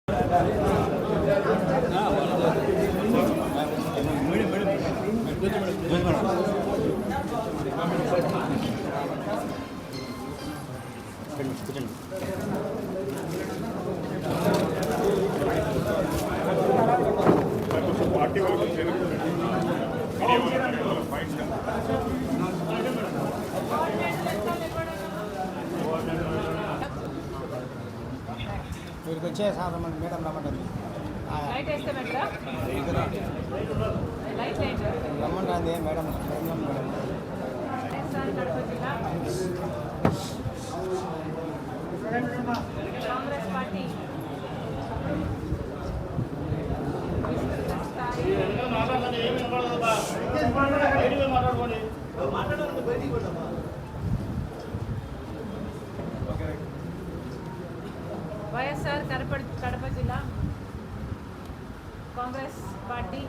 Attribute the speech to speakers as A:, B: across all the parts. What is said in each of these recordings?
A: Party వీరికి వచ్చే సాధారణ మేడం రమ్మంటుంది రమ్మంటుంది మేడం
B: కాంగ్రెస్ పార్టీ వైఎస్ఆర్ కడప జిల్లా కాంగ్రెస్ పార్టీ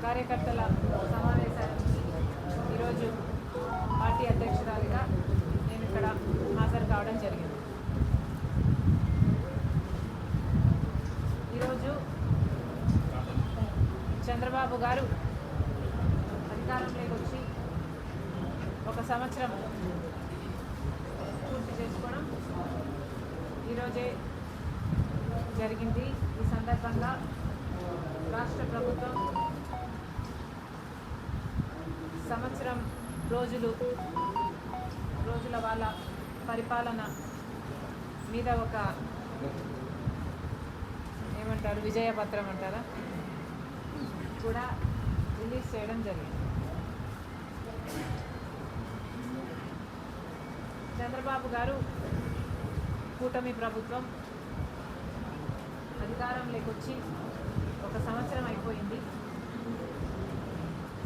B: కార్యకర్తల సమావేశానికి ఈరోజు పార్టీ అధ్యక్షురాలిగా నేను ఇక్కడ హాజరు కావడం జరిగింది. ఈరోజు చంద్రబాబు గారు అధికారంలోకి వచ్చి 1 సంవత్సరం పూర్తి చేసుకోవడం ఈరోజే జరిగింది. ఈ సందర్భంగా రాష్ట్ర ప్రభుత్వం సంవత్సరం రోజుల వాళ్ళ పరిపాలన మీద ఒక ఏమంటారు విజయపత్రం అంటారా కూడా రిలీజ్ చేయడం జరిగింది. చంద్రబాబు గారు కూటమి ప్రభుత్వం అధికారంలోకి వచ్చి 1 సంవత్సరం అయిపోయింది.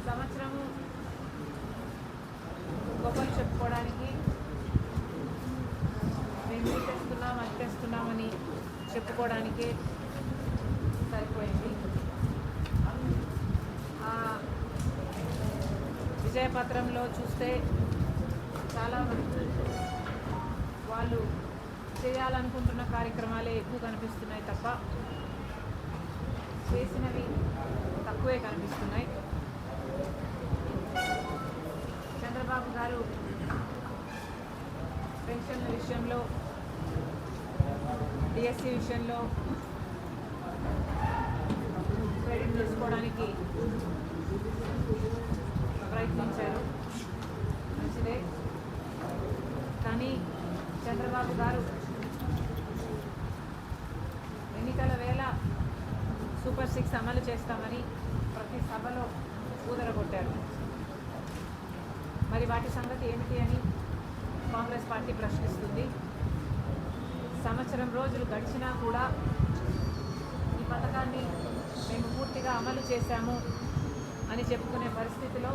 B: సంవత్సరము గొప్పలు చెప్పుకోవడానికి మేము అది తెస్తున్నామని చెప్పుకోవడానికే సరిపోయింది. ఆ విజయపత్రంలో చూస్తే చాలామంది వాళ్ళు చేయాలనుకుంటున్న కార్యక్రమాలే ఎక్కువ కనిపిస్తున్నాయి తప్ప చేసినవి తక్కువే కనిపిస్తున్నాయి. చంద్రబాబు గారు పెన్షన్ల విషయంలో, డిఎస్సి విషయంలో క్రెడిట్ తీసుకోవడానికి ప్రయత్నించారు, మంచిదే. కానీ చంద్రబాబు గారు ఎన్నికల వేళ సూపర్ 6 అమలు చేస్తామని ప్రతి సభలో ఊదరగొట్టారు. మరి వాటి సంగతి ఏమిటి అని కాంగ్రెస్ పార్టీ ప్రశ్నిస్తుంది. సంవత్సరం రోజులు గడిచినా కూడా ఈ పథకాన్ని మేము పూర్తిగా అమలు చేశాము అని చెప్పుకునే పరిస్థితిలో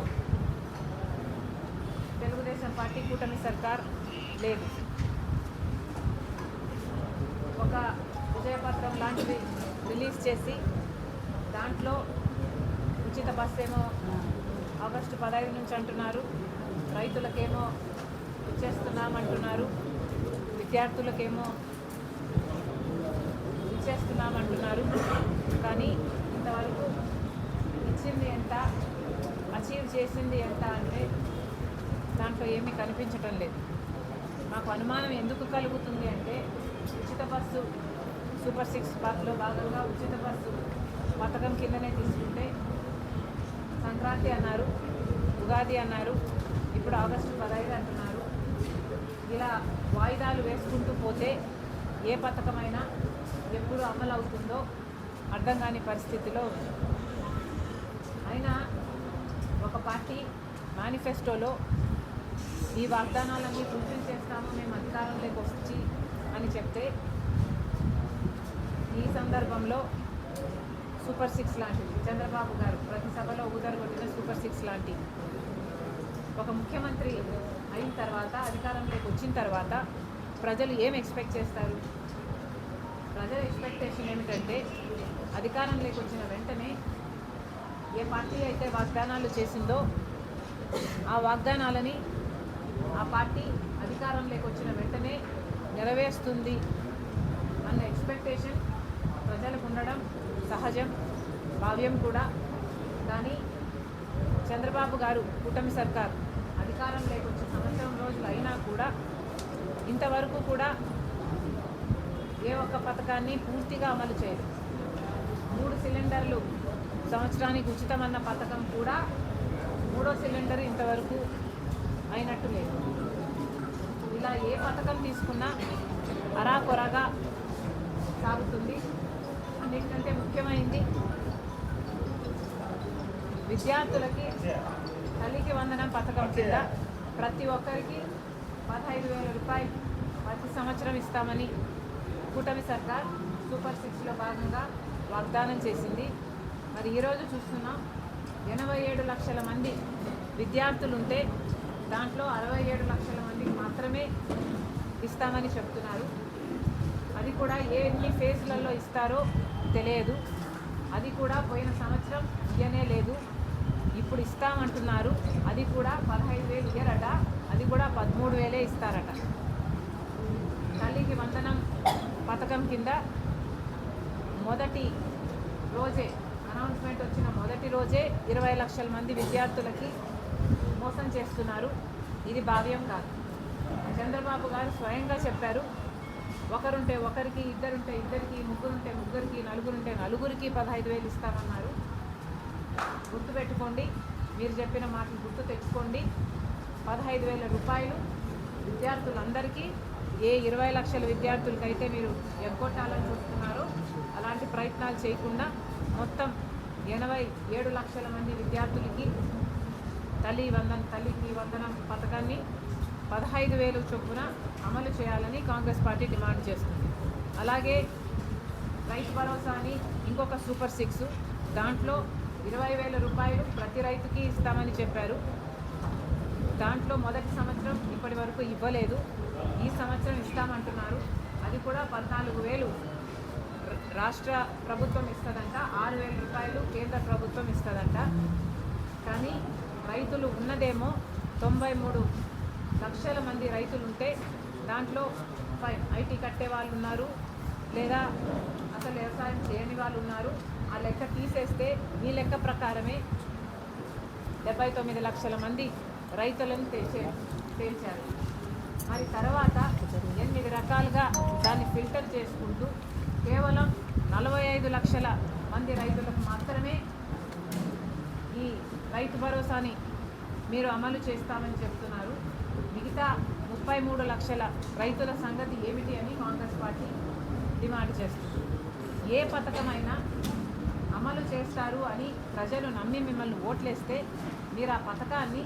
B: తెలుగుదేశం పార్టీ కూటమి సర్కార్ లేదు. ఒక విజయపత్రం లాంటిది రిలీజ్ చేసి దాంట్లో ఉచిత బస్సు ఏమో ఆగస్టు 15 నుంచి అంటున్నారు, రైతులకేమో ఇచ్చేస్తున్నామంటున్నారు, విద్యార్థులకేమో ఇచ్చేస్తున్నామంటున్నారు. కానీ ఇంతవరకు ఇచ్చింది ఎంత, అచీవ్ చేసింది ఎంత అంటే దాంట్లో ఏమీ కనిపించటం లేదు. మాకు అనుమానం ఎందుకు కలుగుతుంది అంటే ఉచిత బస్సు సూపర్ 6 పార్క్లో భాగంగా ఉచిత బస్సు పథకం కిందనే తీసుకుంటే సంక్రాంతి అన్నారు, ఉగాది అన్నారు, ఇప్పుడు ఆగస్టు 15 అంటున్నారు. ఇలా వాయిదాలు వేసుకుంటూ పోతే ఏ పథకమైనా ఎప్పుడు అమలు అవుతుందో అర్థం కాని పరిస్థితిలో ఉంది. అయినా ఒక పార్టీ మేనిఫెస్టోలో ఈ వాగ్దానాలన్నీ ఫుల్ఫిల్ చేస్తాము మేము అధికారంలోకి వచ్చి అని చెప్తే ఈ సందర్భంలో సూపర్ 6 లాంటిది చంద్రబాబు గారు ప్రతి సభలో ఊదరగొట్టిన సూపర్ 6 లాంటి ఒక ముఖ్యమంత్రి అయిన తర్వాత అధికారంలోకి వచ్చిన తర్వాత ప్రజలు ఏం ఎక్స్పెక్ట్ చేస్తారు? ప్రజల ఎక్స్పెక్టేషన్ ఏమిటంటే అధికారంలోకి వచ్చిన వెంటనే ఏ పార్టీ అయితే వాగ్దానాలు చేసిందో ఆ వాగ్దానాలని ఆ పార్టీ అధికారంలోకి వచ్చిన వెంటనే నెరవేరుస్తుంది అన్న ఎక్స్పెక్టేషన్ ఉండడం సహజం, భావ్యం కూడా. కానీ చంద్రబాబు గారు కూటమి సర్కార్ అధికారంలోకి వచ్చి సంవత్సరం రోజులు అయినా కూడా ఇంతవరకు కూడా ఏ ఒక్క పథకాన్ని పూర్తిగా అమలు చేయలేదు. 3 సిలిండర్లు సంవత్సరానికి ఉచితమన్న పథకం కూడా 3వ సిలిండర్ ఇంతవరకు అయినట్టు లేదు. ఇలా ఏ పథకం తీసుకున్నా అరాకొరగా సాగుతుంది. అన్నిటికంటే ముఖ్యమైనది విద్యార్థులకి తల్లికి వందనం పథకం కింద ప్రతి ఒక్కరికి 15,000 రూపాయలు ప్రతి సంవత్సరం ఇస్తామని కూటమి సర్కార్ సూపర్ 6లో భాగంగా వాగ్దానం చేసింది. మరి ఈరోజు చూస్తున్నాం 87 లక్షల మంది విద్యార్థులుంటే దాంట్లో 67 లక్షల మందికి మాత్రమే ఇస్తామని చెప్తున్నారు. అది కూడా ఎన్ని ఫేజ్లలో ఇస్తారో తెలియదు. అది కూడా పోయిన సంవత్సరం ఇయ్యనే లేదు, ఇప్పుడు ఇస్తామంటున్నారు. అది కూడా 15,000 ఇయ్యరట, అది కూడా 13,000 ఇస్తారట. తల్లికి వందనం పథకం కింద మొదటి రోజే అనౌన్స్మెంట్ వచ్చిన మొదటి రోజే 20 లక్షల మంది విద్యార్థులకి మోసం చేస్తున్నారు. ఇది భావ్యం కాదు. చంద్రబాబు గారు స్వయంగా చెప్పారు, ఒకరుంటే ఒకరికి, ఇద్దరుంటే ఇద్దరికి, ముగ్గురుంటే ముగ్గురికి, నలుగురుంటే నలుగురికి 15,000 ఇస్తామన్నారు. గుర్తుపెట్టుకోండి, మీరు చెప్పిన మాటలు గుర్తు తెచ్చుకోండి. 15,000 రూపాయలు విద్యార్థులందరికీ, ఏ 20 లక్షల విద్యార్థులకైతే మీరు ఎగ్గొట్టాలని చూస్తున్నారో అలాంటి ప్రయత్నాలు చేయకుండా మొత్తం 87 లక్షల మంది విద్యార్థులకి తల్లికి వందనం పథకాన్ని 15,000 చొప్పున అమలు చేయాలని కాంగ్రెస్ పార్టీ డిమాండ్ చేస్తుంది. అలాగే రైతు భరోసా అని ఇంకొక సూపర్ 6, దాంట్లో 20,000 రూపాయలు ప్రతి రైతుకి ఇస్తామని చెప్పారు. దాంట్లో మొదటి సంవత్సరం ఇప్పటి వరకు ఇవ్వలేదు, ఈ సంవత్సరం ఇస్తామంటున్నారు. అది కూడా 14,000 రాష్ట్ర ప్రభుత్వం ఇస్తుందంట, 6,000 రూపాయలు కేంద్ర ప్రభుత్వం ఇస్తుందంట. కానీ రైతులు ఉన్నదేమో 93 లక్షల మంది రైతులు ఉంటే దాంట్లో ఐటీ కట్టే వాళ్ళు ఉన్నారు, లేదా అసలు వ్యవసాయం చేయని వాళ్ళు ఉన్నారు. ఆ లెక్క తీసేస్తే మీ లెక్క ప్రకారమే 79 లక్షల మంది రైతులను తేల్చారు. మరి తర్వాత 8 రకాలుగా దాన్ని ఫిల్టర్ చేసుకుంటూ కేవలం 45 లక్షల మంది రైతులకు మాత్రమే ఈ రైతు భరోసాని మీరు అమలు చేస్తామని చెప్తున్నారు. మిగతా 33 లక్షల రైతుల సంగతి ఏమిటి అని కాంగ్రెస్ పార్టీ డిమాండ్ చేస్తుంది. ఏ పథకమైనా అమలు చేస్తారు అని ప్రజలు నమ్మి మిమ్మల్ని ఓట్లేస్తే మీరు ఆ పథకాన్ని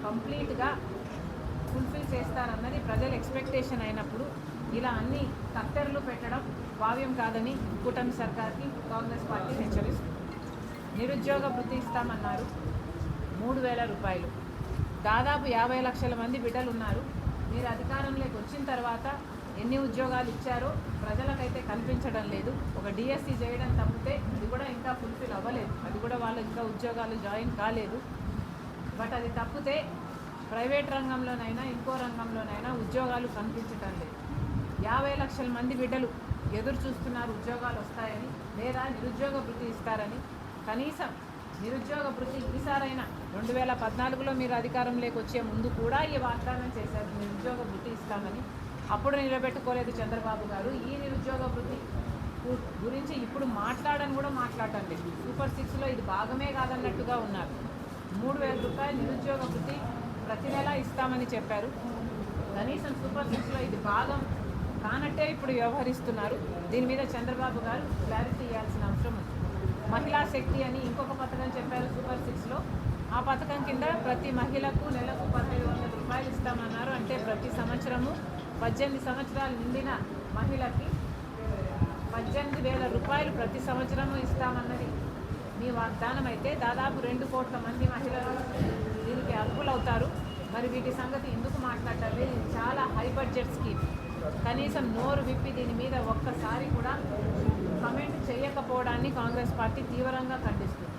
B: కంప్లీట్గా ఫుల్ఫిల్ చేస్తారన్నది ప్రజల ఎక్స్పెక్టేషన్ అయినప్పుడు ఇలా అన్ని కత్తెరలు పెట్టడం భావ్యం కాదని కూటమి సర్కార్కి కాంగ్రెస్ పార్టీ హెచ్చరిస్తుంది. నిరుద్యోగ వృత్తి ఇస్తామన్నారు, 3,000 రూపాయలు. దాదాపు 50 లక్షల మంది బిడ్డలు ఉన్నారు. మీరు అధికారంలోకి వచ్చిన తర్వాత ఎన్ని ఉద్యోగాలు ఇచ్చారో ప్రజలకైతే కనిపించడం లేదు. ఒక డిఎస్సి చేయడం తప్పితే అది కూడా ఇంకా ఫుల్ఫిల్ అవ్వలేదు, అది కూడా వాళ్ళు ఇంకా ఉద్యోగాలు జాయిన్ కాలేదు. బట్ అది తప్పితే ప్రైవేట్ రంగంలోనైనా ఇంకో రంగంలోనైనా ఉద్యోగాలు కనిపించటం లేదు. 50 లక్షల మంది బిడ్డలు ఎదురు చూస్తున్నారు ఉద్యోగాలు వస్తాయని, లేదా నిరుద్యోగ వృత్తి ఇస్తారని. కనీసం నిరుద్యోగ వృత్తి ఈసారైనా 2014లో మీరు అధికారంలోకి వచ్చే ముందు కూడా ఈ వాగ్దానం చేశారు, నిరుద్యోగ వృత్తి ఇస్తామని. అప్పుడు నిలబెట్టుకోలేదు చంద్రబాబు గారు. ఈ నిరుద్యోగ వృత్తి గురించి ఇప్పుడు మాట్లాడని కూడా మాట్లాడటం లేదు. సూపర్ 6లో ఇది భాగమే కాదన్నట్టుగా ఉన్నారు. 3,000 రూపాయలు నిరుద్యోగ వృత్తి ప్రతి నెల ఇస్తామని చెప్పారు. కనీసం సూపర్ 6లో ఇది భాగం కానట్టే ఇప్పుడు వ్యవహరిస్తున్నారు. దీని మీద చంద్రబాబు గారు క్లారిటీ ఇవ్వాల్సిన అవసరం ఉంది. మహిళా శక్తి అని ఇంకొక పథకం చెప్పారు సూపర్ 6లో. ఆ పథకం కింద ప్రతి మహిళకు నెలకు 1,500 రూపాయలు ఇస్తామన్నారు. అంటే ప్రతి సంవత్సరము 18 సంవత్సరాలు నిండిన మహిళకి 18,000 రూపాయలు ప్రతి సంవత్సరము ఇస్తామన్నది మీ వాగ్దానం అయితే దాదాపు 2 కోట్ల మంది మహిళలు దీనికి అర్హులవుతారు. మరి వీటి సంగతి ఎందుకు మాట్లాడాలి? ఇది చాలా హై బడ్జెట్ స్కీమ్. కనీసం నోరు విప్పి దీని మీద ఒక్కసారి కూడా కమెంట్ చేయకపోవడాన్ని కాంగ్రెస్ పార్టీ తీవ్రంగా ఖండిస్తుంది.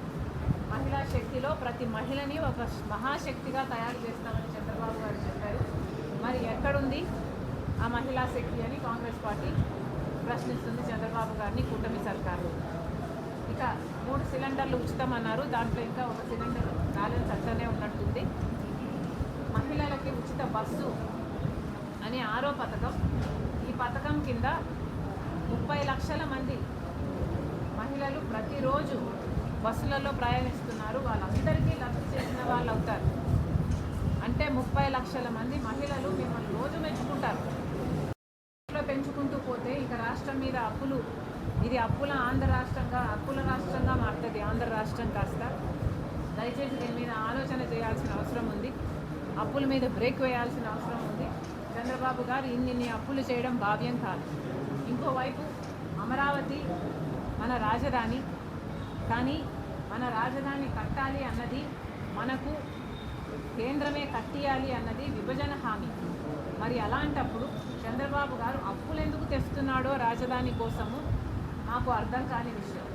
B: మహిళా శక్తిలో ప్రతి మహిళని ఒక మహాశక్తిగా తయారు చేస్తామని చంద్రబాబు గారు చెప్పారు. మరి ఎక్కడుంది ఆ మహిళా శక్తి అని కాంగ్రెస్ పార్టీ ప్రశ్నిస్తుంది చంద్రబాబు గారిని, కూటమి సర్కారు. ఇక 3 సిలిండర్లు ఉచితం అన్నారు. దాంట్లో ఇంకా ఒక సిలిండర్ బ్యాలెన్స్ అట్లనే ఉన్నట్టుంది. మహిళలకి ఉచిత బస్సు అని 6వ పథకం. ఈ పథకం కింద 30 లక్షల మంది మహిళలు ప్రతిరోజు బస్సులలో ప్రయాణిస్తున్నారు. వాళ్ళందరికీ లబ్ధి చేసిన వాళ్ళు అవుతారు. అంటే 30 లక్షల మంది మహిళలు మిమ్మల్ని రోజు మెచ్చుకుంటారు. పెంచుకుంటూ పోతే ఇక రాష్ట్రం మీద అప్పులు, ఇది అప్పుల రాష్ట్రంగా మారుతుంది. ఆంధ్ర రాష్ట్రం కాస్త దయచేసి దీని మీద ఆలోచన చేయాల్సిన అవసరం ఉంది. అప్పుల మీద బ్రేక్ వేయాల్సిన అవసరం ఉంది. చంద్రబాబు గారు ఇన్ని అప్పులు చేయడం భావ్యం కాదు. ఇంకోవైపు అమరావతి మన రాజధాని, కానీ మన రాజధాని కట్టాలి అన్నది, మనకు కేంద్రమే కట్టియాలి అన్నది విభజన హామీ. మరి అలాంటప్పుడు చంద్రబాబు గారు అప్పులు ఎందుకు తెస్తున్నాడో రాజధాని కోసము నాకు అర్థం కాని విషయం.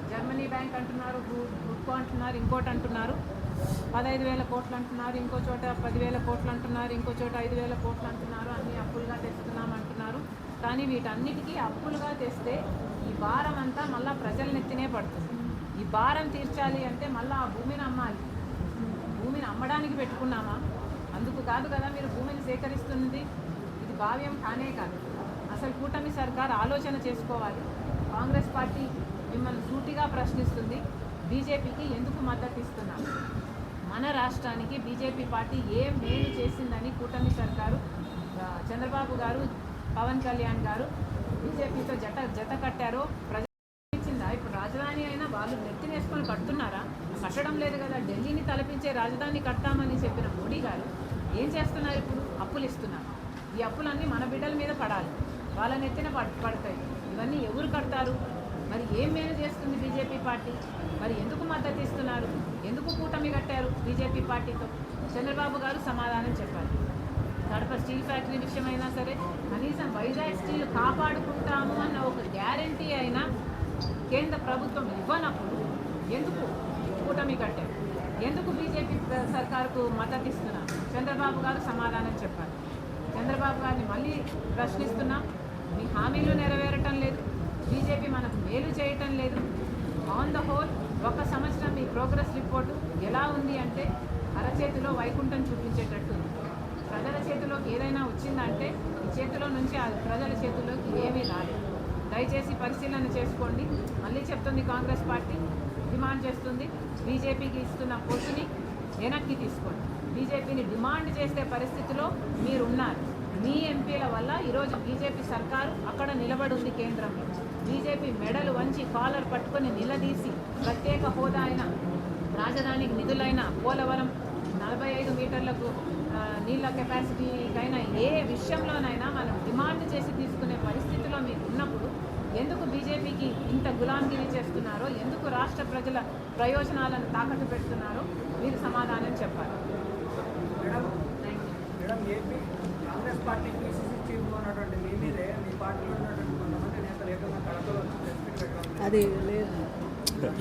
B: జర్మనీ బ్యాంక్ అంటున్నారు, గ్రూప్కో అంటున్నారు, ఇంకోటి అంటున్నారు, 15,000 కోట్లు అంటున్నారు, ఇంకో చోట 10,000 కోట్లు అంటున్నారు, ఇంకో చోట 5,000 కోట్లు అంటున్నారు. అన్నీ అప్పులుగా తెస్తున్నామంటున్నారు. కానీ వీటన్నిటికీ అప్పులుగా తెస్తే ఈ భారం అంతా మళ్ళీ ప్రజల నెత్తినే పడుతుంది. ఈ భారం తీర్చాలి అంటే మళ్ళీ ఆ భూమిని అమ్మాలి. భూమిని అమ్మడానికి పెట్టుకున్నామా? అందుకు కాదు కదా మీరు భూమిని సేకరిస్తున్నది. ఇది భావ్యం కానే కాదు. అసలు కూటమి సర్కార్ ఆలోచన చేసుకోవాలి. కాంగ్రెస్ పార్టీ మిమ్మల్ని సూటిగా ప్రశ్నిస్తుంది. బీజేపీకి ఎందుకు మద్దతు ఇస్తున్నారు? మన రాష్ట్రానికి బీజేపీ పార్టీ ఏం మేలు చేసిందని కూటమి సర్కారు, చంద్రబాబు గారు, పవన్ కళ్యాణ్ గారు బీజేపీతో జత కట్టారో ప్రజలు ఇచ్చిందా? ఇప్పుడు రాజధాని అయినా వాళ్ళు నెత్తినేసుకొని కడుతున్నారా? కట్టడం లేదు కదా. ఢిల్లీని తలపించే రాజధాని కట్టామని చెప్పిన మోడీ గారు ఏం చేస్తున్నారు? ఇప్పుడు అప్పులు ఇస్తున్నారు. ఈ అప్పులన్నీ మన బిడ్డల మీద పడాలి, వాళ్ళ నెత్తిన పడతాయి. ఇవన్నీ ఎవరు కడతారు? మరి ఏం మేలు చేస్తుంది బీజేపీ పార్టీ? మరి ఎందుకు మద్దతు ఇస్తున్నారు? ఎందుకు కూటమి కట్టారు బీజేపీ పార్టీతో? చంద్రబాబు గారు సమాధానం చెప్పారు. కడప స్టీల్ ఫ్యాక్టరీ విషయమైనా సరే కనీసం వైజాగ్ స్టీల్ కాపాడుకుంటాము అన్న ఒక గ్యారంటీ అయినా కేంద్ర ప్రభుత్వం ఇవ్వనప్పుడు ఎందుకు కూటమి కట్టారు? ఎందుకు బీజేపీ సర్కారుకు మద్దతు ఇస్తున్నారు? చంద్రబాబు గారు సమాధానం చెప్పారు. చంద్రబాబు గారిని మళ్ళీ ప్రశ్నిస్తున్నాం. మీ హామీలు నెరవేరటం లేదు, బీజేపీ మనకు మేలు చేయటం లేదు. ఆన్ ద హోల్ 1 సంవత్సరం మీ ప్రోగ్రెస్ రిపోర్టు ఎలా ఉంది అంటే అరచేతిలో వైకుంఠం చూపించేటట్టు ఉంది. ప్రజల చేతిలోకి ఏదైనా వచ్చిందంటే ఈ చేతిలో నుంచి ఆ ప్రజల చేతిలోకి ఏమీ రాలేదు. దయచేసి పరిశీలన చేసుకోండి. మళ్ళీ చెప్తుంది కాంగ్రెస్ పార్టీ డిమాండ్ చేస్తుంది, బీజేపీకి ఇస్తున్న పొత్తుని వెనక్కి తీసుకోండి. బీజేపీని డిమాండ్ చేసే పరిస్థితిలో మీరున్నారు. మీ ఎంపీల వల్ల ఈరోజు బీజేపీ సర్కారు అక్కడ నిలబడి ఉంది కేంద్రంలో. బీజేపీ మెడలు వంచి కాలర్ పట్టుకొని నిలదీసి ప్రత్యేక హోదా అయిన, రాజధానికి నిధులైన, పోలవరం 45 మీటర్లకు నీళ్ళ కెపాసిటీకైనా ఏ విషయంలోనైనా మనం డిమాండ్ చేసి తీసుకునే పరిస్థితిలో మీరు ఉన్నప్పుడు ఎందుకు బీజేపీకి ఇంత గులాంగిరి చేస్తున్నారో, ఎందుకు రాష్ట్ర ప్రజల ప్రయోజనాలను తాకట్టు పెడుతున్నారో మీరు సమాధానం చెప్పాలి.
C: Madam, AP Congress party PCC chief ఉన్నటువంటి మీ మీదే మీ పార్టీలో ఉన్నటువంటి కొంతమంది నేతలు ఏకంగా కడపలో ప్రెస్ మీట్ పెట్టడం
D: అది లేదు.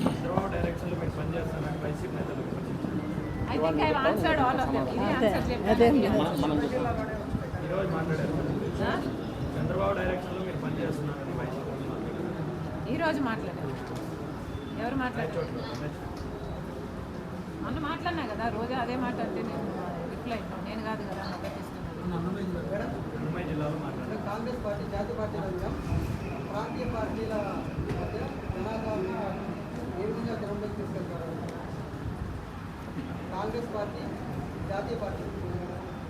C: చంద్రబాబు డైరెక్షన్లో మీరు పనిచేస్తారని వైసీపీ నేతలు
B: I think I've answered all of them. ఇది
D: అదే
B: ఆన్సర్
C: ఈరోజు మాట్లాడారు.
B: చెప్పాను.
C: చంద్రబాబు డైరెక్షన్లో మీరు పనిచేస్తున్నారని వైసీపీ
B: ఈరోజు మాట్లాడారు. ఎవరు మాట్లాడారు? మొన్న మాట్లాడినా కదా, రోజు అదే మాట అంటే నేను రిప్లై నేను కాదు కదా మద్దతిస్తున్నాను.
C: ఉమ్మడి జిల్లాలో మాట్లాడారు.
E: కాంగ్రెస్ పార్టీ జాతీయ పార్టీల ప్రాంతీయ పార్టీల మధ్య జనాభాను ఏ విధంగా తెరంలోకి తీసుకెళ్తారు? కాంగ్రెస్ పార్టీ జాతీయ పార్టీ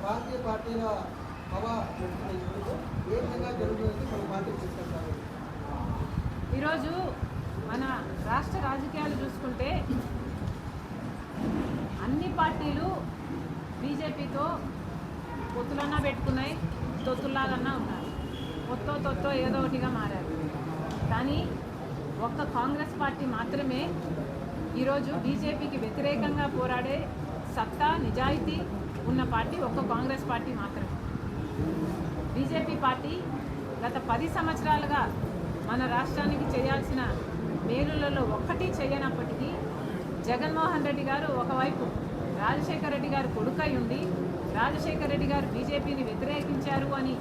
E: ప్రాంతీయ పార్టీల హవా ఏ విధంగా జరుగుతుంది మన పార్టీకి తీసుకెళ్తారు?
B: ఈరోజు మన రాష్ట్ర రాజకీయాలు చూసుకుంటే అన్ని పార్టీలు బీజేపీతో పొత్తులన్నా పెట్టుకున్నాయి, తొత్తుల్లాగన్నా ఉన్నారు. తొత్తో ఏదో ఒకటిగా మారారు. కానీ ఒక్క కాంగ్రెస్ పార్టీ మాత్రమే ఈరోజు బీజేపీకి వ్యతిరేకంగా పోరాడే సత్తా, నిజాయితీ ఉన్న పార్టీ ఒక్క కాంగ్రెస్ పార్టీ మాత్రమే. బీజేపీ పార్టీ గత 10 సంవత్సరాలుగా మన రాష్ట్రానికి చేయాల్సిన మేలులలో ఒక్కటి చేయనప్పటికీ జగన్మోహన్ రెడ్డి గారు ఒకవైపు రాజశేఖర రెడ్డి గారు కొడుకై ఉండి రాజశేఖర రెడ్డి గారు బీజేపీని వ్యతిరేకించారు అని